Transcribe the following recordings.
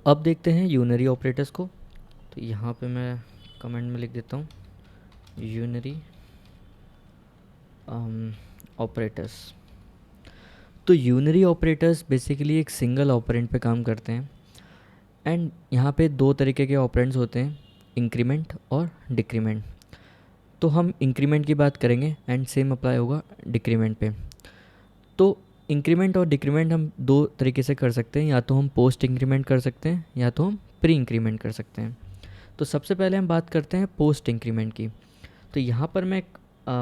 अब देखते हैं यूनरी ऑपरेटर्स को। तो यहाँ पे मैं कमेंट में लिख देता हूँ यूनरी ऑपरेटर्स। तो यूनरी ऑपरेटर्स बेसिकली एक सिंगल ऑपरेंड पे काम करते हैं एंड यहाँ पे दो तरीके के ऑपरेंड्स होते हैं, इंक्रीमेंट और डिक्रीमेंट। तो हम इंक्रीमेंट की बात करेंगे एंड सेम अप्लाई होगा डिक्रीमेंट पे। तो इंक्रीमेंट और डिक्रीमेंट हम दो तरीके से कर सकते हैं, या तो हम पोस्ट इंक्रीमेंट कर सकते हैं या तो हम प्री इंक्रीमेंट कर सकते हैं। तो सबसे पहले हम बात करते हैं पोस्ट इंक्रीमेंट की। तो यहाँ पर मैं एक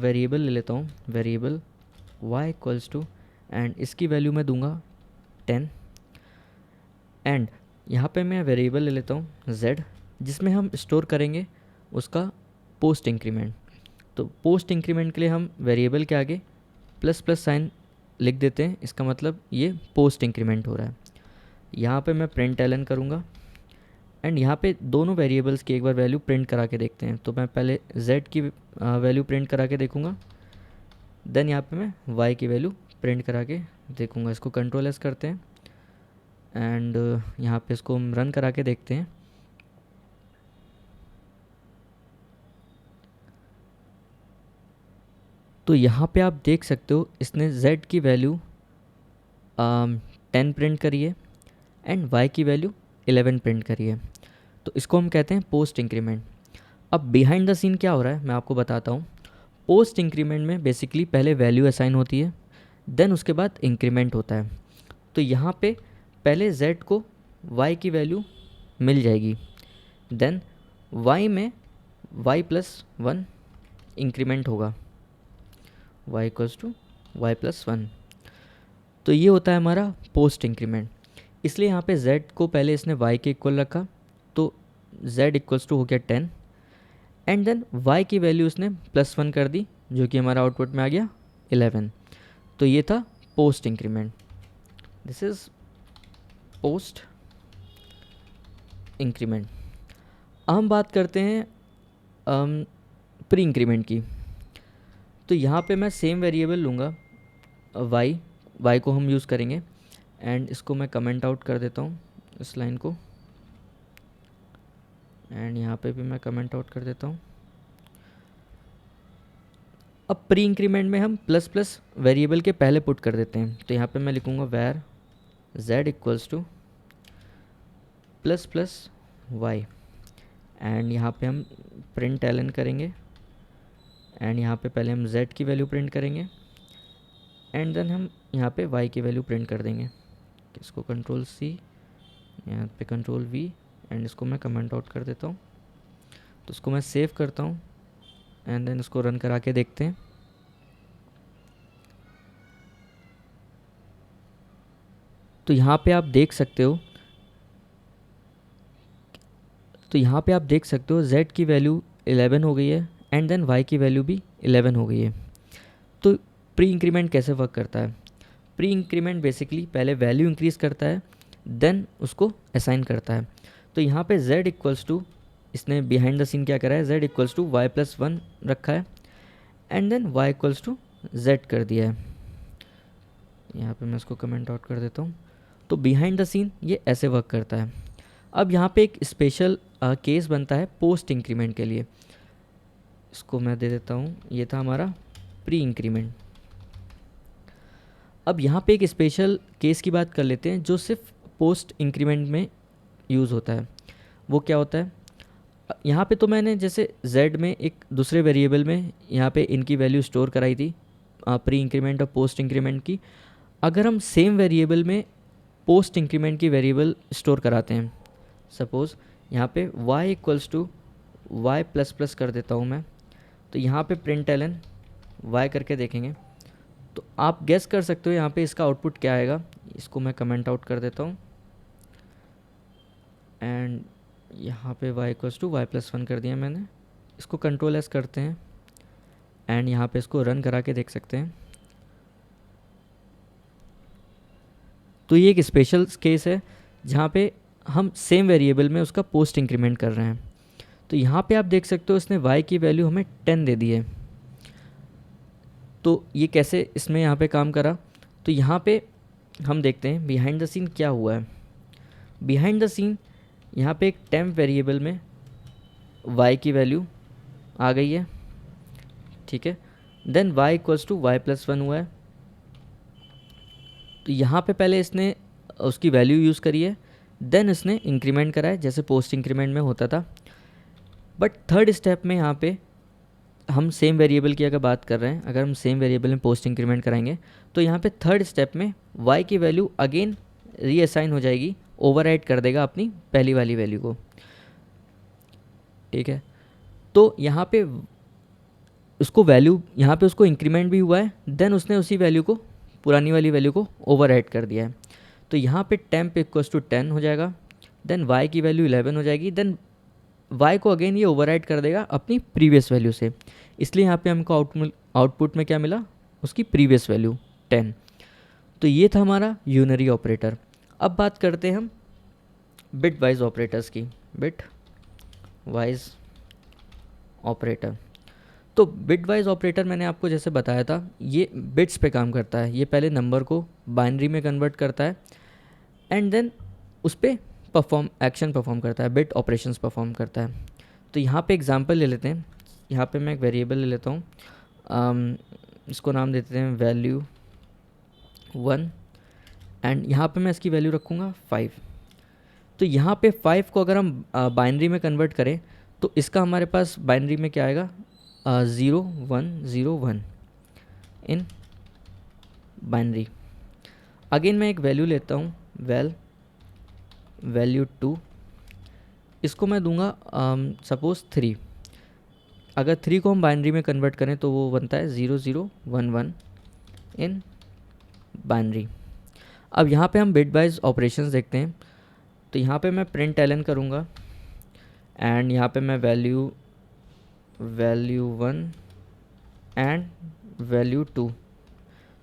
वेरिएबल ले लेता हूँ, variable y equals to, and इसकी वैल्यू मैं दूंगा 10। एंड यहाँ पे मैं वेरिएबल ले लेता हूँ z, जिसमें हम स्टोर करेंगे उसका पोस्ट इंक्रीमेंट। तो पोस्ट इंक्रीमेंट के लिए हम वेरिएबल के आगे प्लस प्लस साइन लिख देते हैं, इसका मतलब ये पोस्ट इंक्रीमेंट हो रहा है। यहाँ पे मैं प्रिंट एलन करूँगा एंड यहाँ पे दोनों वेरिएबल्स की एक बार वैल्यू प्रिंट करा के देखते हैं। तो मैं पहले z की वैल्यू प्रिंट करा के देखूँगा, देन यहाँ पे मैं y की वैल्यू प्रिंट करा के देखूँगा। इसको कंट्रोल एस करते हैं एंड यहाँ पे इसको हम रन करा के देखते हैं। तो यहाँ पे आप देख सकते हो इसने z की वैल्यू 10 प्रिंट करी है एंड y की वैल्यू 11 प्रिंट करी है। तो इसको हम कहते हैं पोस्ट इंक्रीमेंट। अब बिहाइंड द सीन क्या हो रहा है मैं आपको बताता हूँ। पोस्ट इंक्रीमेंट में बेसिकली पहले वैल्यू असाइन होती है, देन उसके बाद इंक्रीमेंट होता है। तो यहाँ पे पहले z को y की वैल्यू मिल जाएगी, देन y में y प्लस 1 इंक्रीमेंट होगा, y equals to Y plus 1। तो ये होता है हमारा पोस्ट इंक्रीमेंट। इसलिए यहाँ पे z को पहले इसने y के इक्वल रखा, तो z इक्वल्स टू हो गया 10 एंड देन y की वैल्यू उसने प्लस 1 कर दी, जो कि हमारा आउटपुट में आ गया 11। तो ये था post increment, this is post increment. अब हम बात करते हैं प्री इंक्रीमेंट की। तो यहाँ पे मैं सेम वेरिएबल लूँगा y को हम यूज़ करेंगे एंड इसको मैं कमेंट आउट कर देता हूँ इस लाइन को, एंड यहाँ पे भी मैं कमेंट आउट कर देता हूँ। अब प्री इंक्रीमेंट में हम प्लस प्लस वेरिएबल के पहले पुट कर देते हैं। तो यहाँ पे मैं लिखूँगा var z equals to plus plus Y, and यहाँ पे हम प्रिंट एलन करेंगे एंड यहाँ पे पहले हम z की वैल्यू प्रिंट करेंगे एंड देन हम यहाँ पे y की वैल्यू प्रिंट कर देंगे। इसको कंट्रोल C, यहाँ पे कंट्रोल V, एंड इसको मैं कमेंट आउट कर देता हूँ। तो इसको मैं सेव करता हूँ एंड देन इसको रन करा के देखते हैं। तो यहाँ पे आप देख सकते हो, z की वैल्यू 11 हो गई है एंड देन y की वैल्यू भी 11 हो गई है। तो प्री इंक्रीमेंट कैसे वर्क करता है? प्री इंक्रीमेंट बेसिकली पहले वैल्यू इंक्रीज़ करता है, देन उसको असाइन करता है। तो यहाँ पे z इक्वल्स टू, इसने बिहाइंड द सीन क्या करा है, z equals to Y plus 1 रखा है and then y equals to z कर दिया है। यहाँ पे मैं इसको कमेंट आउट कर देता हूँ। तो बिहाइंड द सीन ये ऐसे वर्क करता है। अब यहाँ पे एक स्पेशल केस बनता है पोस्ट इंक्रीमेंट के लिए, इसको मैं दे देता हूँ। ये था हमारा प्री इंक्रीमेंट। अब यहाँ पे एक स्पेशल केस की बात कर लेते हैं जो सिर्फ पोस्ट इंक्रीमेंट में यूज़ होता है। वो क्या होता है, यहाँ पे तो मैंने जैसे z में एक दूसरे वेरिएबल में यहाँ पे इनकी वैल्यू स्टोर कराई थी प्री इंक्रीमेंट और पोस्ट इंक्रीमेंट की। अगर हम सेम वेरिएबल में पोस्ट इंक्रीमेंट की वेरिएबल स्टोर कराते हैं, सपोज़ यहाँ पे y equals to Y plus plus कर देता हूँ मैं, तो यहाँ पे प्रिंट एलन y करके देखेंगे। तो आप गेस कर सकते हो यहाँ पे इसका आउटपुट क्या आएगा। इसको मैं कमेंट आउट कर देता हूँ एंड यहाँ पे y equals to Y plus 1 कर दिया मैंने। इसको कंट्रोल एस करते हैं एंड यहाँ पे इसको रन करा के देख सकते हैं। तो ये एक स्पेशल केस है जहाँ पे हम सेम वेरिएबल में उसका पोस्ट इंक्रीमेंट कर रहे हैं। तो यहाँ पे आप देख सकते हो इसने y की वैल्यू हमें 10 दे दी है। तो ये कैसे इसमें यहाँ पे काम करा, तो यहाँ पे हम देखते हैं बिहाइंड द सीन क्या हुआ है। बिहाइंड द सीन यहाँ पे एक टेम्प वेरिएबल में y की वैल्यू आ गई है, ठीक है। Then y equals to Y plus one हुआ है, तो यहाँ पे पहले इसने उसकी वैल्यू यूज़ करी है, देन इसने इंक्रीमेंट करा है जैसे पोस्ट इंक्रीमेंट में होता था। बट थर्ड स्टेप में यहाँ पे हम सेम वेरिएबल की अगर बात कर रहे हैं, अगर हम सेम वेरिएबल में पोस्ट इंक्रीमेंट कराएंगे तो यहाँ पे थर्ड स्टेप में y की वैल्यू अगेन रीअसाइन हो जाएगी, ओवरराइट कर देगा अपनी पहली वाली वैल्यू को, ठीक है। तो यहाँ पे उसको वैल्यू, यहाँ पे उसको इंक्रीमेंट भी हुआ है, देन उसने उसी वैल्यू को, पुरानी वाली वैल्यू को ओवरराइट कर दिया है। तो यहाँ पे टेम्प इक्वल्स टू 10 हो जाएगा, देन y की वैल्यू 11 हो जाएगी, देन y को अगेन ये ओवरराइट कर देगा अपनी प्रीवियस वैल्यू से, इसलिए यहाँ पे हमको आउटपुट में क्या मिला, उसकी प्रीवियस वैल्यू 10। तो ये था हमारा यूनरी ऑपरेटर। अब बात करते हैं हम बिट वाइज ऑपरेटर्स की। बिट वाइज ऑपरेटर, तो बिट वाइज ऑपरेटर मैंने आपको जैसे बताया था, ये बिट्स पे काम करता है। ये पहले नंबर को बाइनरी में कन्वर्ट करता है एंड देन उस पर एक्शन परफॉर्म करता है, बिट ऑपरेशंस परफॉर्म करता है। तो यहाँ पे एग्जांपल ले लेते हैं। यहाँ पे मैं एक वेरिएबल ले लेता हूँ, इसको नाम देते हैं वैल्यू 1 एंड यहाँ पे मैं इसकी वैल्यू रखूँगा 5। तो यहाँ पे 5 को अगर हम बाइनरी में कन्वर्ट करें तो इसका हमारे पास बाइनरी में क्या आएगा, 0 1 0 1 इन बाइनरी। अगेन मैं एक वैल्यू लेता हूँ वैल्यू 2, इसको मैं दूंगा सपोज़ 3। अगर 3 को हम बाइनरी में कन्वर्ट करें तो वो बनता है 0 0 1 1 इन बाइनरी। अब यहाँ पे हम बिट वाइज ऑपरेशंस देखते हैं। तो यहाँ पे मैं प्रिंट एलन करूँगा एंड यहाँ पे मैं वैल्यू 1 एंड वैल्यू 2।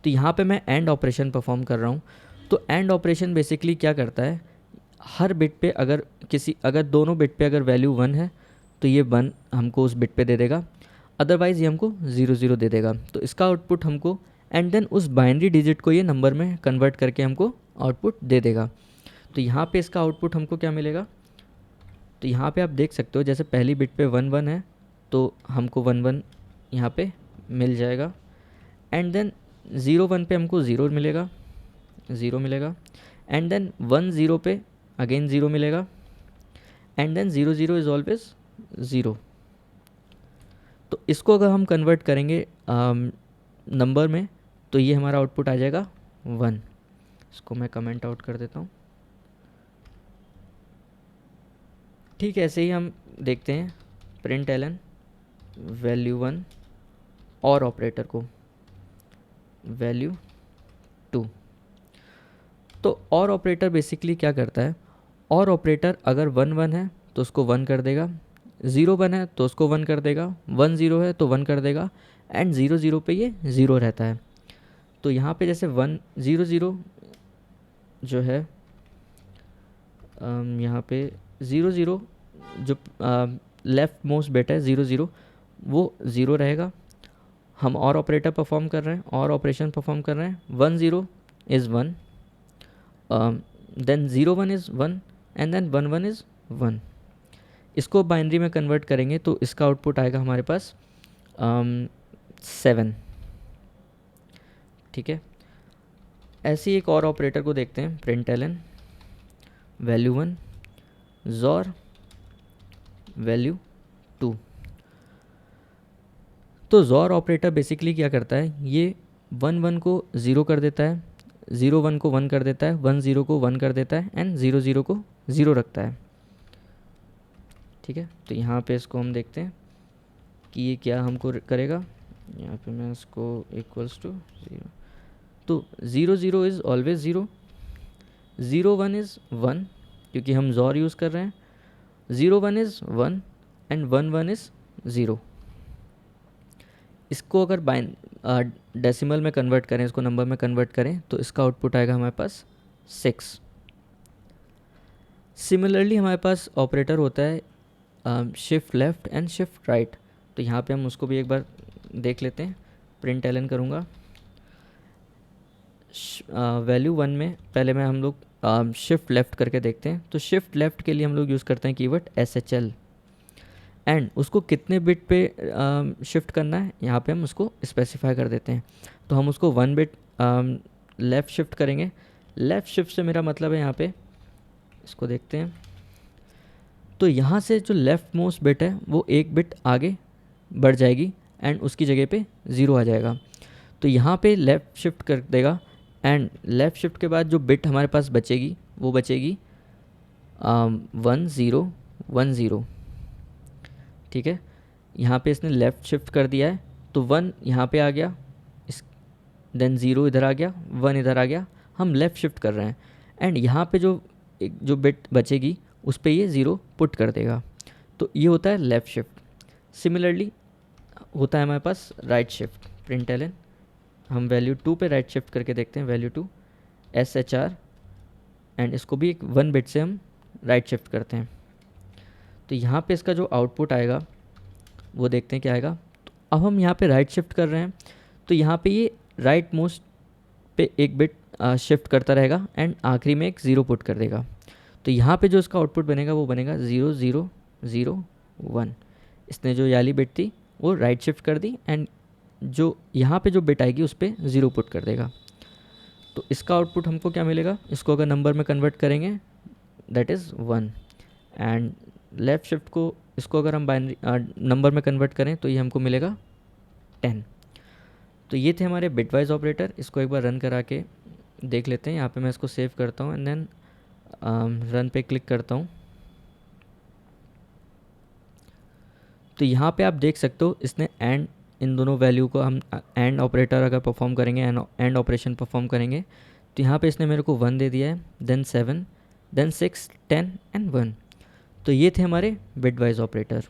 तो यहाँ पे मैं एंड ऑपरेशन परफॉर्म कर रहा हूँ। तो एंड ऑपरेशन बेसिकली क्या करता है, हर बिट पे अगर दोनों बिट पे अगर वैल्यू 1 है तो ये 1 हमको उस बिट पे दे देगा, अदरवाइज़ ये हमको 0 0 दे देगा। तो इसका आउटपुट हमको एंड देन उस बाइनरी डिजिट को ये नंबर में कन्वर्ट करके हमको आउटपुट दे देगा। तो यहाँ पे इसका आउटपुट हमको क्या मिलेगा, तो यहाँ पे आप देख सकते हो जैसे पहली बिट पे 1 1 है तो हमको 1 1 यहाँ पे मिल जाएगा एंड देन 0 1 पे हमको 0 मिलेगा एंड देन 1 0 पे अगेन 0 मिलेगा एंड देन 0 0 इज़ ऑलवेज 0। तो इसको अगर हम कन्वर्ट करेंगे नंबर में तो ये हमारा आउटपुट आ जाएगा 1। इसको मैं कमेंट आउट कर देता हूँ। ठीक है, ऐसे ही हम देखते हैं प्रिंट एलन वैल्यू 1 और ऑपरेटर को वैल्यू 2। तो और ऑपरेटर बेसिकली क्या करता है, और ऑपरेटर अगर 1 1 है तो उसको 1 कर देगा, 0 1 है तो उसको 1 कर देगा, 1 0 है तो 1 कर देगा एंड 0 0 पे ये 0 रहता है। तो यहाँ पे जैसे 1 0 0 जो है यहाँ पे 0 0 जो लेफ़्ट मोस्ट बिट है 0 0 वो 0 रहेगा। हम और ऑपरेटर परफॉर्म कर रहे हैं, और ऑपरेशन परफॉर्म कर रहे हैं। 1 0 is 1, then 0 1 is 1 and then 1 1 is 1। इसको बाइनरी में कन्वर्ट करेंगे तो इसका आउटपुट आएगा हमारे पास 7। ठीक है, ऐसे ही एक और ऑपरेटर को देखते हैं, प्रिंट एलन वैल्यू 1 ज़ॉर वैल्यू 2। तो ज़ॉर ऑपरेटर बेसिकली क्या करता है, ये 1 1 को 0 कर देता है, 0 1 को 1 कर देता है, 1 0 को 1 कर देता है एंड 0 0 को 0 रखता है। ठीक है, तो यहाँ पे इसको हम देखते हैं कि ये क्या हमको करेगा। यहाँ पे मैं इसको इक्वल्स टू 0, तो 0 0 इज़ ऑलवेज 0, 0 1 इज़ 1 क्योंकि हम ज़ॉर यूज़ कर रहे हैं, 0 1 इज़ 1 एंड 1 1 इज़ 0। इसको अगर डेसिमल में कन्वर्ट करें, इसको नंबर में कन्वर्ट करें तो इसका आउटपुट आएगा हमारे पास 6। सिमिलरली हमारे पास ऑपरेटर होता है shift left and shift right. तो यहाँ पे हम उसको भी एक बार देख लेते हैं। प्रिंट एलन करूँगा वैल्यू 1 में पहले हम लोग शिफ्ट लेफ़्ट करके देखते हैं। तो शिफ्ट लेफ़्ट के लिए हम लोग यूज़ करते हैं कीवर्ड SHL, एंड उसको कितने बिट पे शिफ्ट करना है यहाँ पे हम उसको स्पेसिफाई कर देते हैं। तो हम उसको 1 बिट लेफ़्ट शिफ्ट करेंगे। लेफ़्ट शिफ्ट से मेरा मतलब है यहाँ पे, इसको देखते हैं, तो यहाँ से जो लेफ़्ट मोस्ट बिट है वो 1 बिट आगे बढ़ जाएगी एंड उसकी जगह पे 0 आ जाएगा। तो यहाँ पे लेफ़्ट शिफ्ट कर देगा एंड लेफ़्ट शिफ्ट के बाद जो बिट हमारे पास बचेगी वो बचेगी 1010। ठीक है, यहाँ पे इसने लेफ़्ट शिफ्ट कर दिया है तो 1 यहाँ पे आ गया, इस देन 0 इधर आ गया, 1 इधर आ गया, हम लेफ़्ट शिफ्ट कर रहे हैं एंड यहाँ पे जो बिट बचेगी उस पे ये 0 पुट कर देगा। तो ये होता है लेफ़्ट शिफ्ट। सिमिलरली होता है हमारे पास राइट शिफ्ट, प्रिंटलन। हम वैल्यू 2 पे राइट शिफ्ट करके देखते हैं, वैल्यू 2 SHR, एंड इसको भी एक 1 बिट से हम राइट शिफ्ट करते हैं। तो यहाँ पे इसका जो आउटपुट आएगा वो देखते हैं क्या आएगा। तो अब हम यहाँ पे राइट शिफ्ट कर रहे हैं तो यहाँ पे ये राइट मोस्ट पे 1 बिट शिफ्ट करता रहेगा एंड आखिरी में एक 0 पुट कर देगा। तो यहाँ पे जो इसका आउटपुट बनेगा वो बनेगा 0001। इसने जो याली बिट थी वो राइट शिफ्ट कर दी एंड जो यहाँ पे जो बिट आएगी उस पर 0 पुट कर देगा। तो इसका आउटपुट हमको क्या मिलेगा, इसको अगर नंबर में कन्वर्ट करेंगे that is 1, and left shift को इसको अगर हम बाइनरी नंबर में कन्वर्ट करें तो ये हमको मिलेगा 10। तो ये थे हमारे बिटवाइज ऑपरेटर। इसको एक बार रन करा के देख लेते हैं। यहाँ पे मैं इसको सेव करता हूँ एंड देन रन पे क्लिक करता हूँ। तो यहाँ पे आप देख सकते हो इसने एंड, इन दोनों वैल्यू को हम एंड ऑपरेटर अगर परफॉर्म करेंगे, एंड ऑपरेशन परफॉर्म करेंगे, तो यहाँ पे इसने मेरे को 1 दे दिया है, देन 7, देन 6, 10 एंड 1। तो ये थे हमारे बिटवाइज ऑपरेटर।